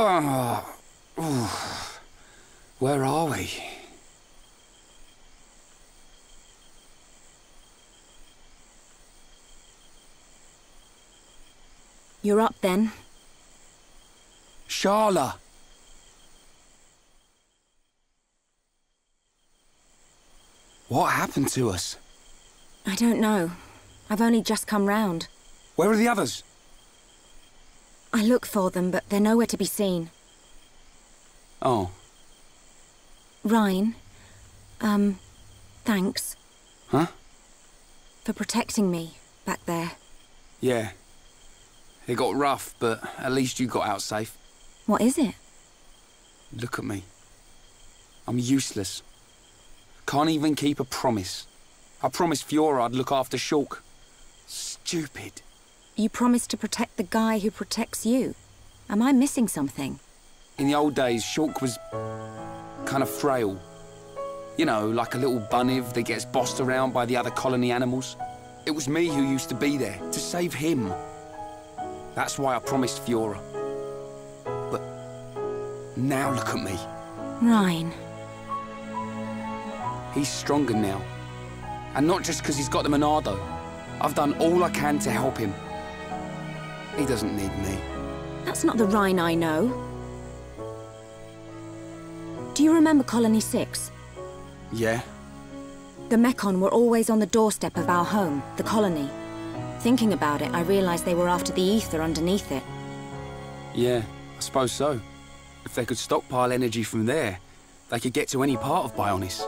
Oh, where are we? You're up then. Sharla! What happened to us? I don't know. I've only just come round. Where are the others? I look for them, but they're nowhere to be seen. Oh. Ryan, thanks. Huh? For protecting me back there. Yeah. It got rough, but at least you got out safe. What is it? Look at me. I'm useless. Can't even keep a promise. I promised Fiora I'd look after Shulk. Stupid. You promised to protect the guy who protects you. Am I missing something? In the old days, Shulk was kind of frail. You know, like a little bunniv that gets bossed around by the other colony animals. It was me who used to be there, to save him. That's why I promised Fiora. But now look at me. Ryan. He's stronger now. And not just because he's got the Monado. I've done all I can to help him. He doesn't need me. That's not the Ryan I know. Do you remember Colony 6? Yeah? The Mechon were always on the doorstep of our home, the colony. Thinking about it, I realized they were after the ether underneath it. Yeah, I suppose so. If they could stockpile energy from there, they could get to any part of Bionis.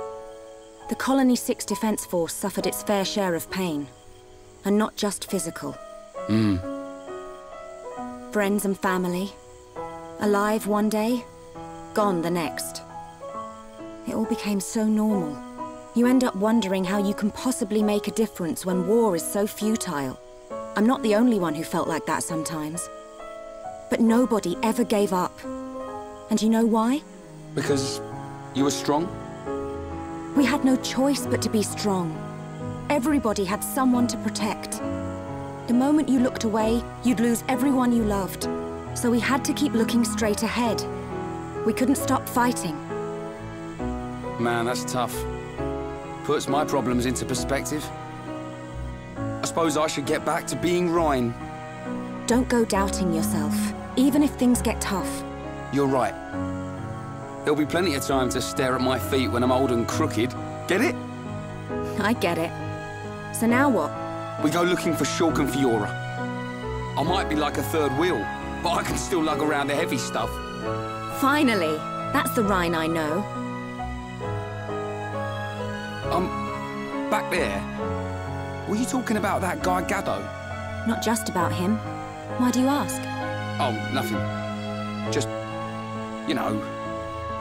The Colony 6 Defense Force suffered its fair share of pain. And not just physical. Friends and family. Alive one day, gone the next. It all became so normal. You end up wondering how you can possibly make a difference when war is so futile. I'm not the only one who felt like that sometimes. But nobody ever gave up. And you know why? Because you were strong? We had no choice but to be strong. Everybody had someone to protect. The moment you looked away, you'd lose everyone you loved. So we had to keep looking straight ahead. We couldn't stop fighting. Man, that's tough. Puts my problems into perspective. I suppose I should get back to being Ryan. Don't go doubting yourself, even if things get tough. You're right. There'll be plenty of time to stare at my feet when I'm old and crooked. Get it? I get it. So now what? We go looking for Shulk and Fiora. I might be like a third wheel, but I can still lug around the heavy stuff. Finally! That's the Rhine I know. Back there. Were you talking about that guy Gaddo? Not just about him. Why do you ask? Oh, nothing. Just, you know,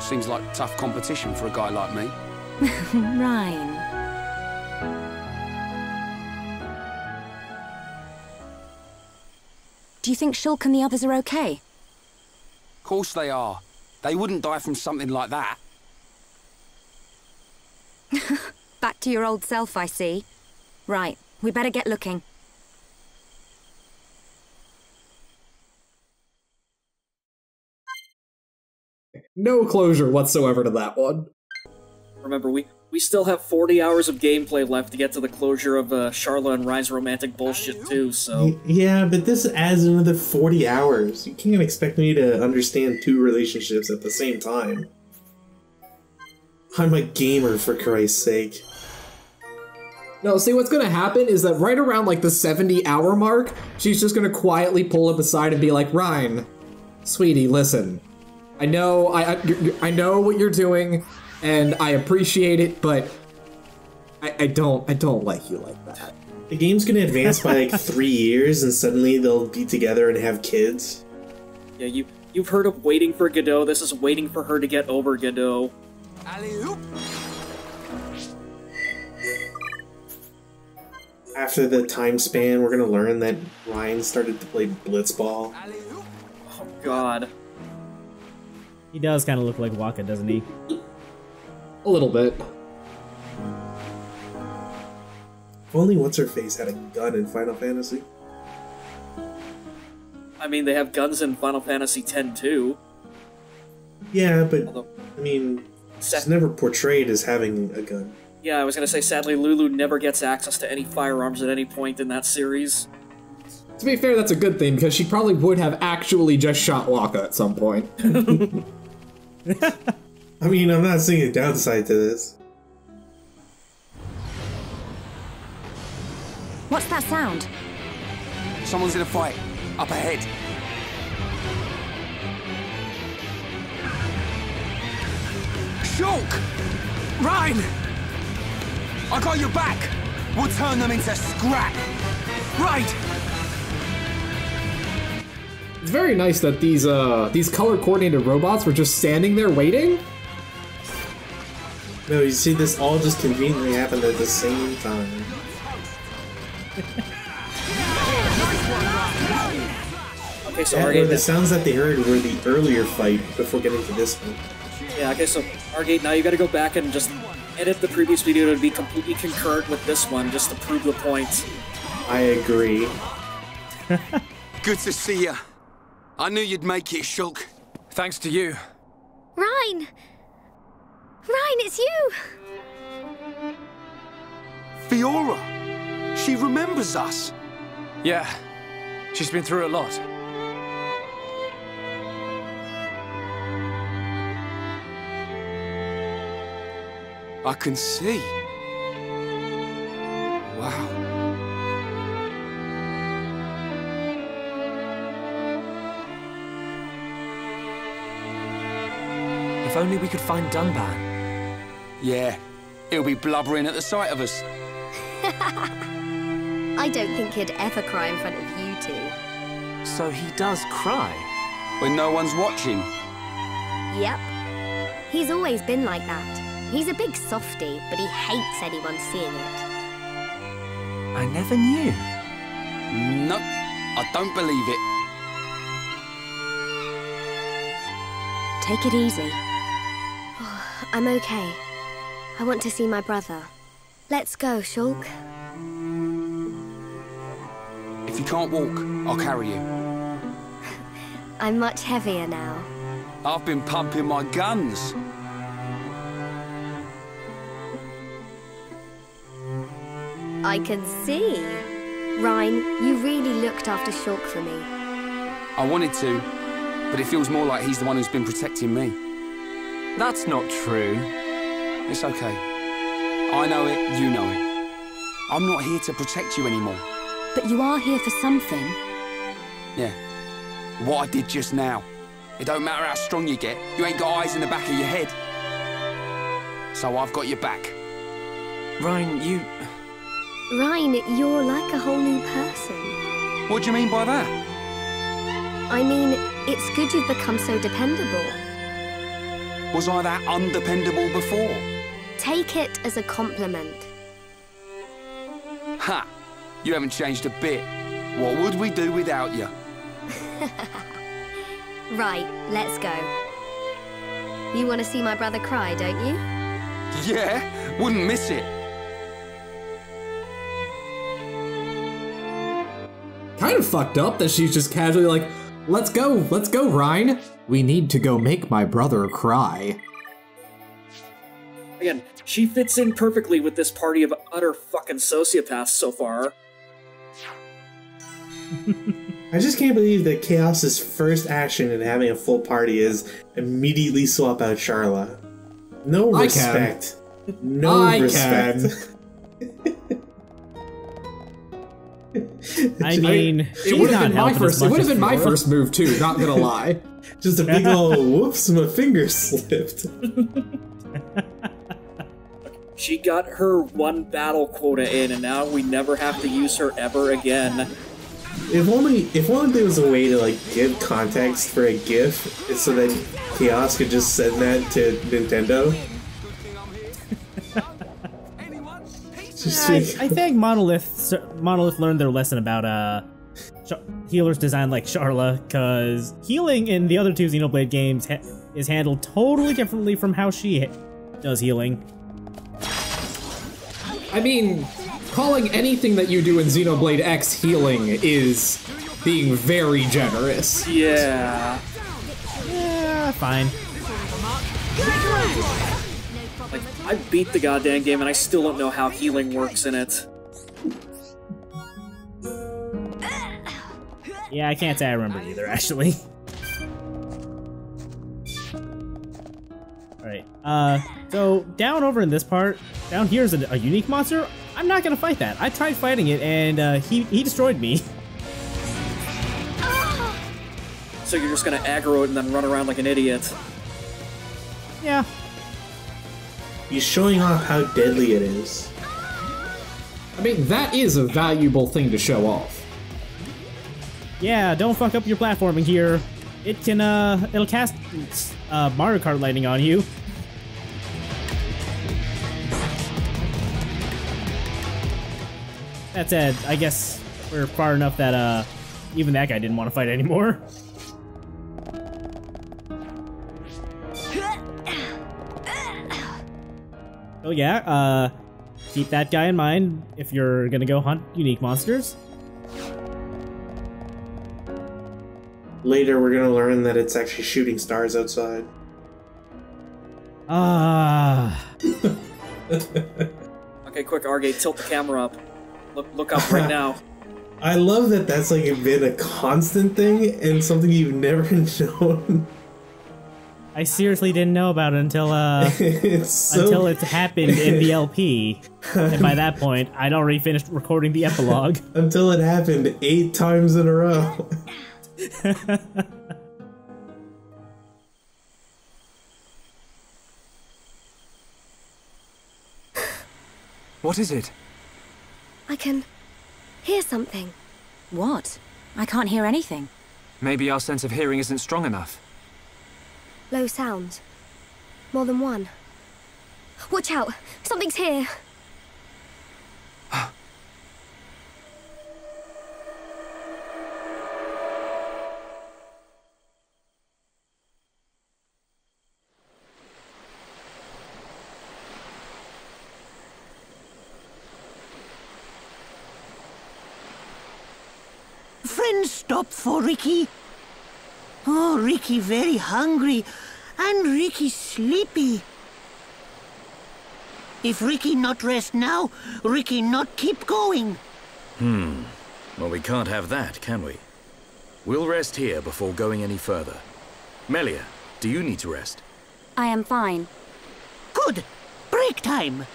seems like tough competition for a guy like me. Rhine. Do you think Shulk and the others are okay? Of course they are. They wouldn't die from something like that. Back to your old self, I see. Right, we better get looking. No closure whatsoever to that one. Remember, we still have 40 hours of gameplay left to get to the closure of Charla and Ryan's romantic bullshit too, so... Yeah, but this adds another 40 hours. You can't expect me to understand two relationships at the same time. I'm a gamer, for Christ's sake. No, see, what's gonna happen is that right around, like, the 70-hour mark, she's just gonna quietly pull him aside and be like, Ryan, sweetie, listen. I know, I know what you're doing, and I appreciate it, but I don't like you like that. The game's gonna advance by, like, 3 years, and suddenly they'll be together and have kids. Yeah, you've heard of waiting for Godot. This is waiting for her to get over Godot. Alley-oop! After the time span, we're gonna learn that Ryan started to play blitzball. Oh, God. He does kind of look like Waka, doesn't he? A little bit. If only What's-Her-Face had a gun in Final Fantasy. I mean, they have guns in Final Fantasy X too. Yeah, but Although, I mean, she's never portrayed as having a gun. yeah, I was gonna say, sadly, Lulu never gets access to any firearms at any point in that series. To be fair, that's a good thing, because she probably would have actually just shot Wakka at some point. I mean, I'm not seeing a downside to this. What's that sound? Someone's in a fight. Up ahead. Shulk! Ryan! I got your back! We'll turn them into scrap! Right! It's very nice that these color-coordinated robots were just standing there waiting. No, you see, this all just conveniently happened at the same time. Okay, so The sounds that they heard were the earlier fight before getting to this one. Yeah, okay, so Argate, now you gotta go back and just edit the previous video to be completely concurrent with this one, just to prove the point. I agree. Good to see you. I knew you'd make it, Shulk. Thanks to you. Ryan! Ryan, it's you! Fiora! She remembers us. Yeah, she's been through a lot. I can see. Wow. If only we could find Dunban. Yeah, he'll be blubbering at the sight of us. I don't think he'd ever cry in front of you two. So he does cry? When no one's watching. Yep. He's always been like that. He's a big softie, but he hates anyone seeing it. I never knew. Nope, I don't believe it. Take it easy. I'm okay. I want to see my brother. Let's go, Shulk. If you can't walk, I'll carry you. I'm much heavier now. I've been pumping my guns. I can see. Ryan, you really looked after Shulk for me. I wanted to, but it feels more like he's the one who's been protecting me. That's not true. It's okay. I know it, you know it. I'm not here to protect you anymore. But you are here for something. Yeah. What I did just now. It don't matter how strong you get, you ain't got eyes in the back of your head. So I've got your back. Ryan, you... Ryan, you're like a whole new person. What do you mean by that? I mean, it's good you've become so dependable. Was I that undependable before? Take it as a compliment. Ha! You haven't changed a bit. What would we do without you? Right, let's go. You want to see my brother cry, don't you? Yeah, wouldn't miss it. Kind of fucked up that she's just casually like, let's go, Ryan. We need to go make my brother cry. Again, she fits in perfectly with this party of utter fucking sociopaths so far. I just can't believe that Chaos's first action in having a full party is immediately swap out Sharla. No respect. No respect. I mean, it would have been my first. It would have been my first move too. Not gonna lie. Just a big old whoops, my finger slipped. She got her one battle quota in, and now we never have to use her ever again. If only there was a way to like give context for a GIF, so that Chaos could just send that to Nintendo. I think Monolith learned their lesson about healers designed like Sharla, because healing in the other two Xenoblade games is handled totally differently from how she does healing. I mean, calling anything that you do in Xenoblade X healing is being very generous. Yeah. Yeah, fine. Like, I beat the goddamn game and I still don't know how healing works in it. Yeah, I can't say I remember either, actually. Alright, so down over in this part, down here is a unique monster. I'm not gonna fight that. I tried fighting it and he destroyed me. So you're just gonna aggro it and then run around like an idiot. Yeah. He's showing off how deadly it is. I mean, that is a valuable thing to show off. Yeah, don't fuck up your platforming here. It can, it'll cast Mario Kart Lightning on you. That said, I guess we're far enough that, even that guy didn't want to fight anymore. So yeah, keep that guy in mind if you're gonna go hunt unique monsters. Later, we're gonna learn that it's actually shooting stars outside. Okay, quick, Argate, tilt the camera up. Look up right now. I love that that's like been a constant thing and something you've never known. I seriously didn't know about it until until it happened in the LP, and by that point, I'd already finished recording the epilogue. Until it happened 8 times in a row. What is it? I can hear something. What? I can't hear anything. Maybe our sense of hearing isn't strong enough. Low sounds. More than one. Watch out! Something's here! Friends stop for Ricky. Oh, Ricky very hungry, and Ricky sleepy. If Ricky not rest now, Ricky not keep going. Well, we can't have that, can we? We'll rest here before going any further. Melia, do you need to rest? I am fine. Good. Break time.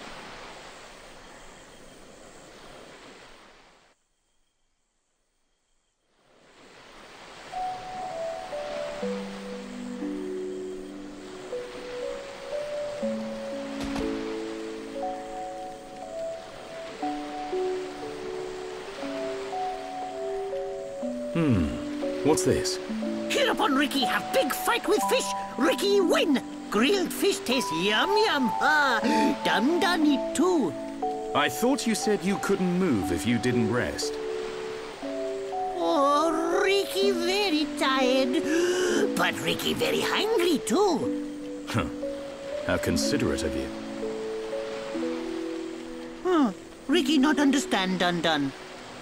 What's this? Hereupon Ricky have big fight with fish. Ricky win. Grilled fish taste yum yum. Ah, dum dum eat too. I thought you said you couldn't move if you didn't rest. Oh, Ricky very tired. But Ricky very hungry too. Huh. How considerate of you. Ricky not understand Dun Dun.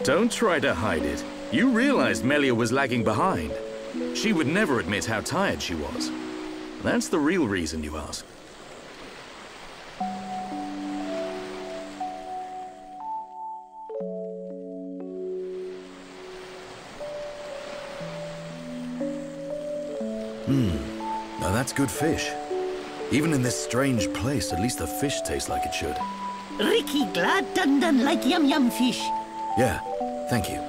Don't try to hide it. You realized Melia was lagging behind. She would never admit how tired she was. That's the real reason you ask. Now that's good fish. Even in this strange place, at least the fish tastes like it should. Ricky glad Dun Dun like yum yum fish. Yeah, thank you.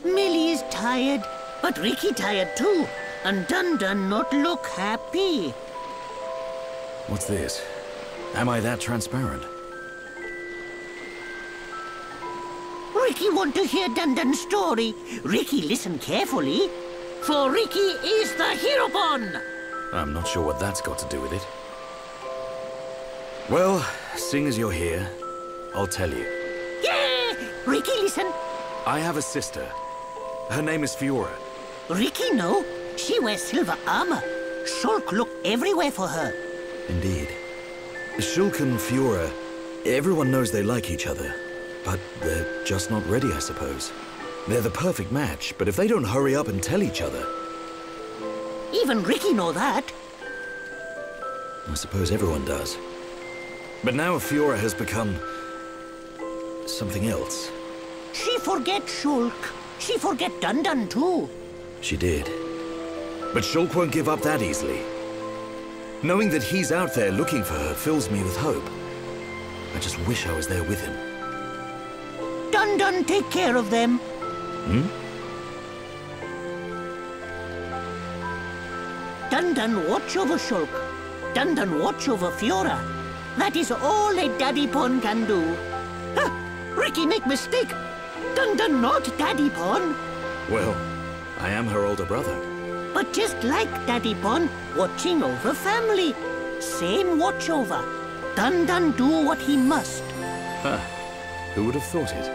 Millie is tired, but Ricky tired too. And Dun Dun not look happy. What's this? Am I that transparent? Ricky want to hear Dun Dun's story. Ricky listen carefully. For Ricky is the Heropon. I'm not sure what that's got to do with it. Well, seeing as you're here, I'll tell you. Yeah! Ricky listen. I have a sister. Her name is Fiora. Ricky know. She wears silver armor. Shulk look everywhere for her. Indeed. Shulk and Fiora, everyone knows they like each other. But they're just not ready, I suppose. They're the perfect match, but if they don't hurry up and tell each other... Even Ricky know that. I suppose everyone does. But now Fiora has become... something else. She forget Shulk. She forget Dun too. She did. But Shulk won't give up that easily. Knowing that he's out there looking for her fills me with hope. I just wish I was there with him. Dun take care of them. Hmm? Dun watch over Shulk. Dun watch over Fiora. That is all a Daddy Pon can do. Huh, Ricky make mistake. Dun not Daddy Pon. Well, I am her older brother. But just like Daddy Pon, watching over family. Same watch over. Dun do what he must. Huh. Who would have thought it?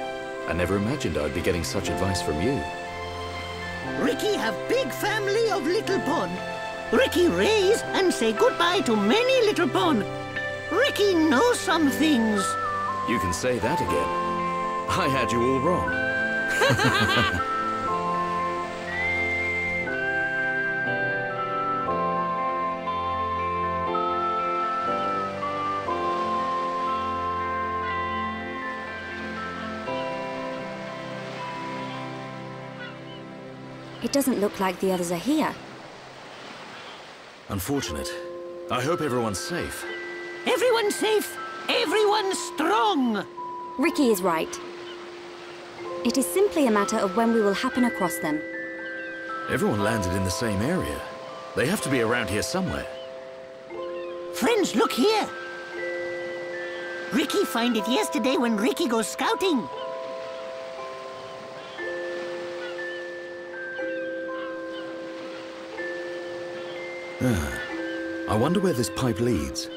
I never imagined I'd be getting such advice from you. Ricky have big family of Little Pon. Ricky raise and say goodbye to many Little Pon. Ricky knows some things. You can say that again. I had you all wrong. It doesn't look like the others are here. Unfortunate. I hope everyone's safe. Everyone's safe. Everyone's strong. Ricky is right. It is simply a matter of when we will happen across them. Everyone landed in the same area. They have to be around here somewhere. Friends, look here. Ricky find it yesterday when Ricky goes scouting. I wonder where this pipe leads.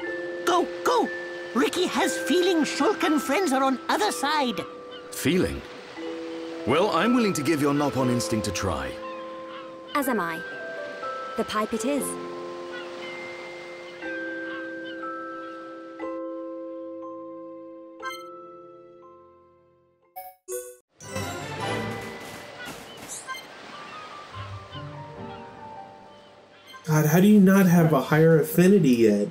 Go! Ricky has feeling Shulk and friends are on other side. Feeling? Well, I'm willing to give your Nopon instinct a try. As am I. The pipe it is. God, how do you not have a higher affinity yet?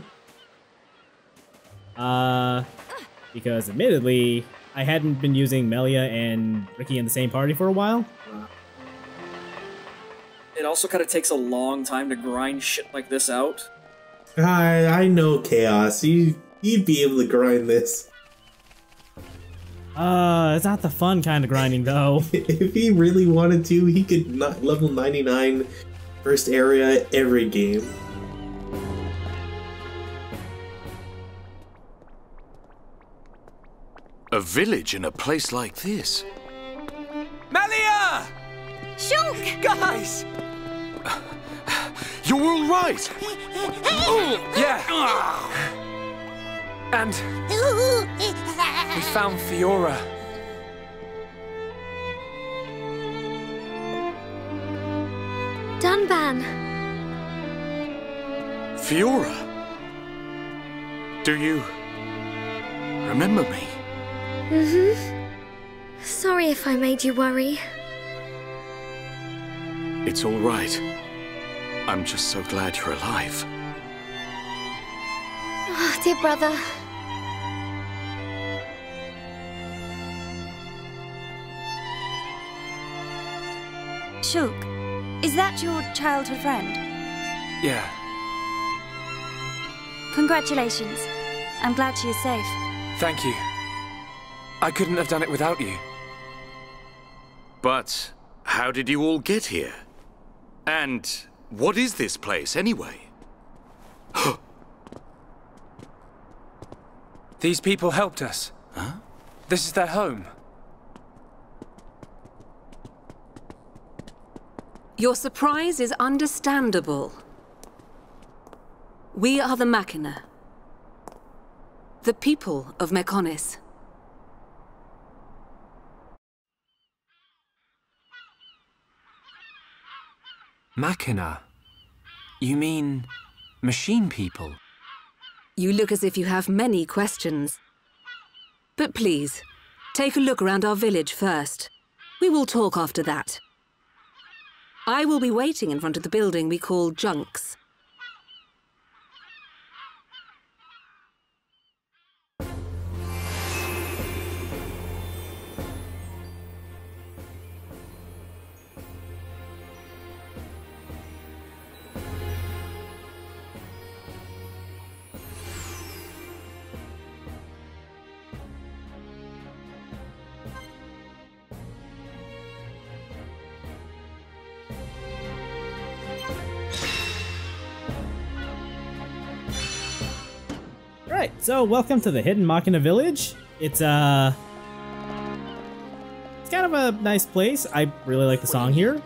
Because admittedly, I hadn't been using Melia and Ricky in the same party for a while. It also kind of takes a long time to grind shit like this out. I know Chaos. You'd be able to grind this. It's not the fun kind of grinding though. If he really wanted to, he could level 99 first area every game. A village in a place like this? Melia! Shulk! Guys! You're all right! Yeah! And we found Fiora. Dunban. Fiora? Do you remember me? Sorry if I made you worry. It's all right. I'm just so glad you're alive. Oh, dear brother. Shulk, is that your childhood friend? Yeah. Congratulations. I'm glad she is safe. Thank you. I couldn't have done it without you. But how did you all get here? And what is this place, anyway? These people helped us. Huh? This is their home. Your surprise is understandable. We are the Machina. The people of Mechonis. Machina? You mean machine people? You look as if you have many questions. But please, take a look around our village first. We will talk after that. I will be waiting in front of the building we call Junks. Alright, so welcome to the Hidden Machina Village. It's kind of a nice place. I really like the song here.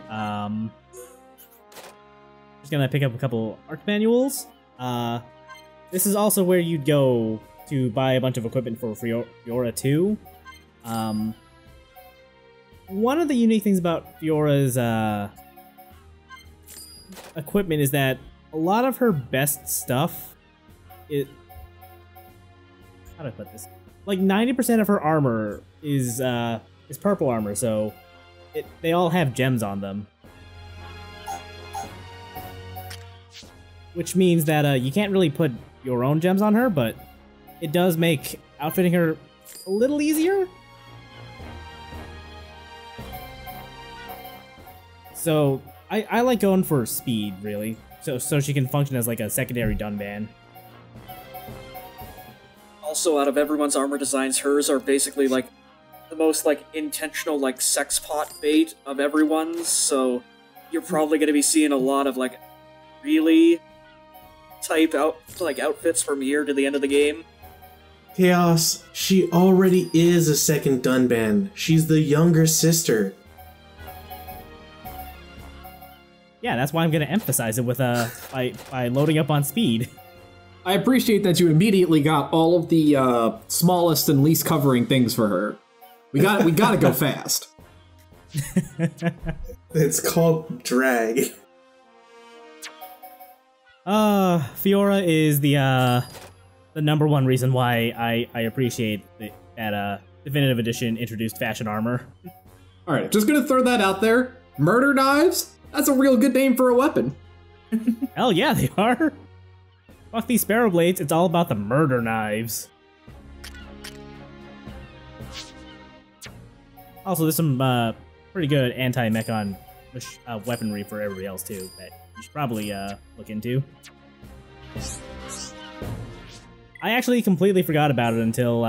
Just gonna pick up a couple art manuals. This is also where you'd go to buy a bunch of equipment for Fiora 2. One of the unique things about Fiora's equipment is that a lot of her best stuff, how do I put this? Like 90% of her armor is purple armor, so they all have gems on them. Which means that you can't really put your own gems on her, but it does make outfitting her a little easier. So I like going for speed, really, so she can function as like a secondary Dunban. Also, out of everyone's armor designs, hers are basically like the most like intentional like sex pot bait of everyone's. So you're probably going to be seeing a lot of like really type outfits from here to the end of the game. Chaos, she already is a second Dunban. She's the younger sister. Yeah, that's why I'm going to emphasize it with by loading up on speed. I appreciate that you immediately got all of the smallest and least covering things for her. We got to go fast. It's called drag. Fiora is the number one reason why I appreciate that Definitive Edition introduced fashion armor. All right, just gonna throw that out there. Murder knives? That's a real good name for a weapon. Hell yeah, they are. Fuck these sparrow blades, it's all about the murder knives. Also, there's some pretty good anti-mechon weaponry for everybody else too that you should probably look into. I actually completely forgot about it until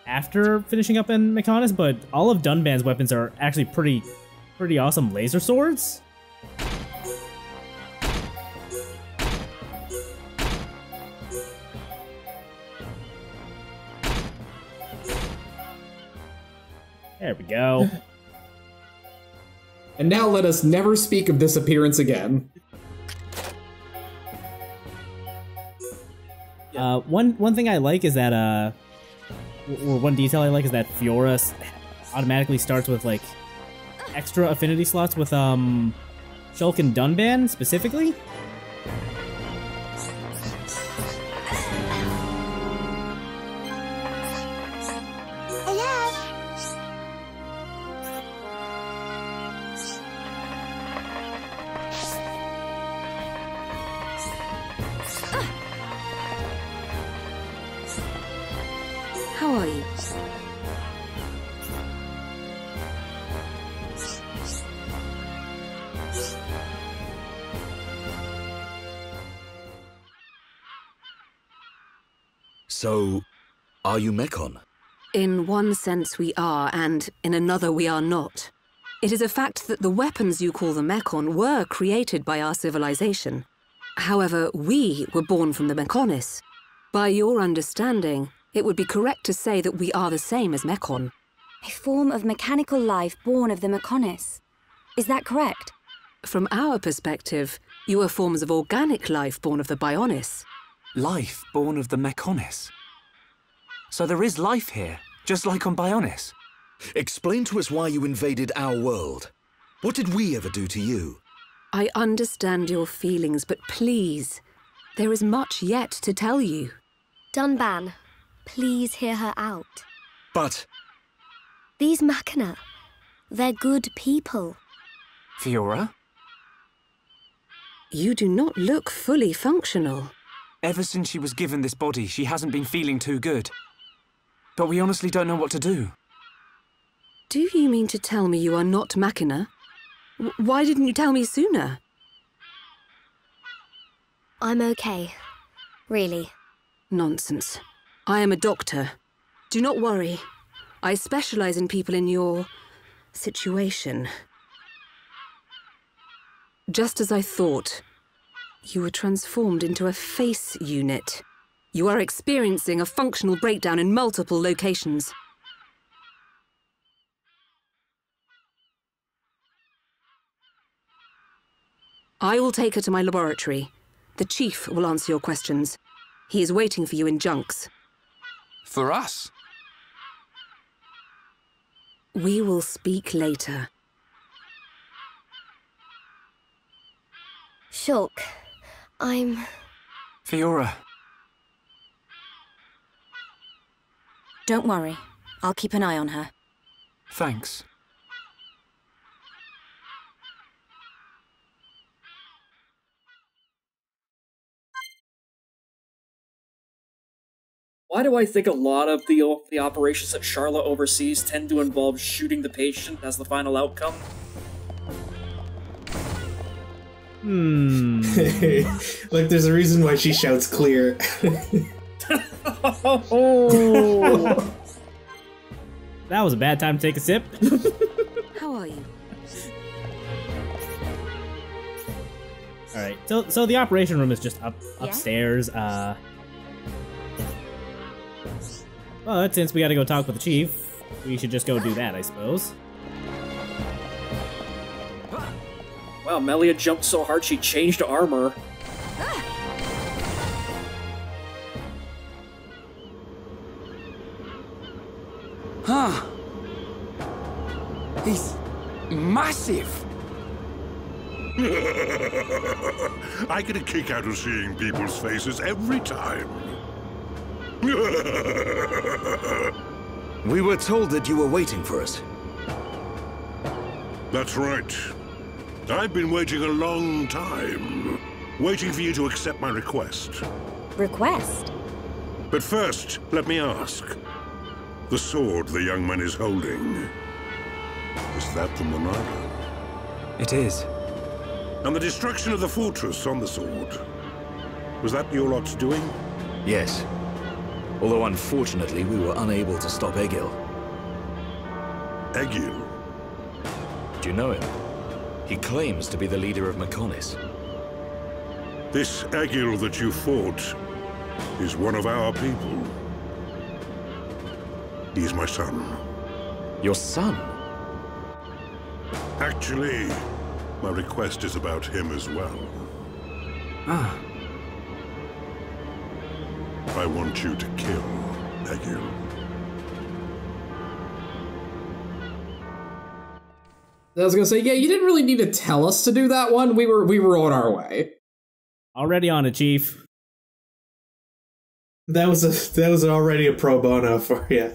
after finishing up in Mechonis, but all of Dunban's weapons are actually pretty awesome laser swords. There we go. And now let us never speak of this appearance again. One thing I like is that, or one detail I like is that Fiora automatically starts with, like, extra affinity slots with, Shulk and Dunban, specifically. How are you? So, are you Mechon? In one sense we are, and in another we are not. It is a fact that the weapons you call the Mechon were created by our civilization. However, we were born from the Mechonis. By your understanding, it would be correct to say that we are the same as Mechon. A form of mechanical life born of the Mechonis. Is that correct? From our perspective, you are forms of organic life born of the Bionis. Life born of the Mechonis? So there is life here, just like on Bionis? Explain to us why you invaded our world. What did we ever do to you? I understand your feelings, but please, there is much yet to tell you. Dunban, please hear her out. But... These Machina, they're good people. Fiora? You do not look fully functional. Ever since she was given this body, she hasn't been feeling too good. But we honestly don't know what to do. Do you mean to tell me you are not Machina? Why didn't you tell me sooner? I'm okay. Really. Nonsense. I am a doctor. Do not worry. I specialize in people in your situation. Just as I thought, you were transformed into a face unit. You are experiencing a functional breakdown in multiple locations. I will take her to my laboratory. The Chief will answer your questions. He is waiting for you in Junks. For us? We will speak later. Shulk, I'm... Fiora. Don't worry. I'll keep an eye on her. Thanks. Why do I think a lot of the operations that Charlotte oversees tend to involve shooting the patient as the final outcome? Like, there's a reason why she shouts clear. Oh. That was a bad time to take a sip. How are you? Alright, so the operation room is just upstairs. But since we gotta go talk with the Chief, we should just go do that, I suppose. Wow, Melia jumped so hard she changed armor. Huh. He's massive. I get a kick out of seeing people's faces every time. We were told that you were waiting for us. That's right. I've been waiting a long time. Waiting for you to accept my request. Request? But first, let me ask. The sword the young man is holding, is that the Monado? It is. And the destruction of the fortress on the sword, was that your lot's doing? Yes. Although unfortunately we were unable to stop Egil. Egil? Do you know him? He claims to be the leader of Mechonis. This Egil that you fought is one of our people. He's my son. Your son? Actually, my request is about him as well. Ah. I want you to kill Egil. I was gonna say, yeah, you didn't really need to tell us to do that one. We were on our way. Already on it, Chief. That was already a pro bono for you.